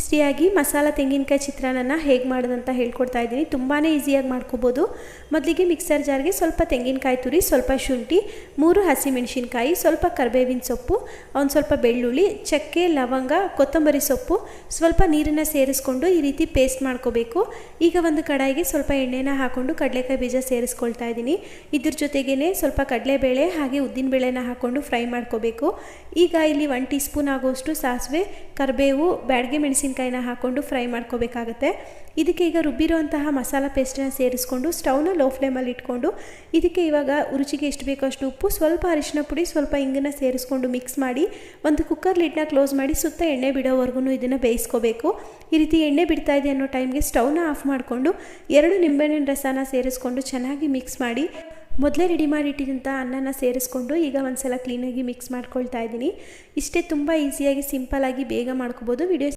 ಟೇಸ್ಟಿಯಾಗಿ ಮಸಾಲ ತೆಂಗಿನಕಾಯಿ ಚಿತ್ರಾನ್ನ ಹೇಗೆ ಮಾಡೋದಂತ ಹೇಳ್ಕೊಡ್ತಾ ಇದ್ದೀನಿ. ತುಂಬಾ ಈಸಿಯಾಗಿ ಮಾಡ್ಕೋಬೋದು. ಮೊದಲಿಗೆ ಮಿಕ್ಸರ್ ಜಾರ್ಗೆ ಸ್ವಲ್ಪ ತೆಂಗಿನಕಾಯಿ ತುರಿ, ಸ್ವಲ್ಪ ಶುಂಠಿ, 3 ಹಸಿಮೆಣಸಿನ್ಕಾಯಿ, ಸ್ವಲ್ಪ ಕರಿಬೇವಿನ ಸೊಪ್ಪು, ಒಂದು ಸ್ವಲ್ಪ ಬೆಳ್ಳುಳ್ಳಿ, ಚಕ್ಕೆ, ಲವಂಗ, ಕೊತ್ತಂಬರಿ ಸೊಪ್ಪು, ಸ್ವಲ್ಪ ನೀರನ್ನು ಸೇರಿಸ್ಕೊಂಡು ಈ ರೀತಿ ಪೇಸ್ಟ್ ಮಾಡ್ಕೋಬೇಕು. ಈಗ ಒಂದು ಕಡಾಯಿಗೆ ಸ್ವಲ್ಪ ಎಣ್ಣೆನ ಹಾಕ್ಕೊಂಡು ಕಡಲೆಕಾಯಿ ಬೀಜ ಸೇರಿಸ್ಕೊಳ್ತಾ ಇದ್ದೀನಿ. ಇದ್ರ ಜೊತೆಗೇ ಸ್ವಲ್ಪ ಕಡಲೆಬೇಳೆ ಹಾಗೆ ಉದ್ದಿನಬೇಳೆನ ಹಾಕ್ಕೊಂಡು ಫ್ರೈ ಮಾಡ್ಕೋಬೇಕು. ಈಗ ಇಲ್ಲಿ 1 ಟೀ ಸ್ಪೂನ್ ಆಗೋಷ್ಟು ಸಾಸಿವೆ, ಕರಿಬೇವು, ಬ್ಯಾಡಗೆ ಮೆಣಸಿನಕಾಯಿನ ಹಾಕ್ಕೊಂಡು ಫ್ರೈ ಮಾಡ್ಕೋಬೇಕಾಗತ್ತೆ. ಇದಕ್ಕೆ ಈಗ ರುಬ್ಬಿರೋಂತಹ ಮಸಾಲ ಪೇಸ್ಟನ್ನು ಸೇರಿಸ್ಕೊಂಡು ಸ್ಟವ್ನ ಲೋ ಫ್ಲೇಮಲ್ಲಿ ಇಟ್ಕೊಂಡು ಇದಕ್ಕೆ ಇವಾಗ ರುಚಿಗೆ ಎಷ್ಟು ಬೇಕೋ ಅಷ್ಟು ಉಪ್ಪು, ಸ್ವಲ್ಪ ಅರಿಶಿನ ಪುಡಿ, ಸ್ವಲ್ಪ ಇಂಗನ್ನು ಸೇರಿಸ್ಕೊಂಡು ಮಿಕ್ಸ್ ಮಾಡಿ ಒಂದು ಕುಕ್ಕರ್ ಲಿಡ್ನ ಕ್ಲೋಸ್ ಮಾಡಿ ಸುತ್ತ ಎಣ್ಣೆ ಬಿಡೋವರೆಗೂ ಇದನ್ನು ಬೇಯಿಸ್ಕೋಬೇಕು. ಈ ರೀತಿ ಎಣ್ಣೆ ಬಿಡ್ತಾ ಇದೆ ಅನ್ನೋ ಟೈಮ್ಗೆ ಸ್ಟವ್ನ ಆಫ್ ಮಾಡಿಕೊಂಡು 2 ನಿಂಬೆಹಣ್ಣಿನ ರಸನ ಸೇರಿಸ್ಕೊಂಡು ಚೆನ್ನಾಗಿ ಮಿಕ್ಸ್ ಮಾಡಿ ಮೊದಲೇ ರೆಡಿ ಮಾಡಿಟ್ಟಿದ್ದಂಥ ಅನ್ನನ ಸೇರಿಸ್ಕೊಂಡು ಈಗ ಒಂದು ಸಲ ಕ್ಲೀನಾಗಿ ಮಿಕ್ಸ್ ಮಾಡ್ಕೊಳ್ತಾ ಇದ್ದೀನಿ. ಇಷ್ಟೇ, ತುಂಬ ಈಸಿಯಾಗಿ ಸಿಂಪಲ್ಲಾಗಿ ಬೇಗ ಮಾಡ್ಕೋಬೋದು. ವಿಡಿಯೋ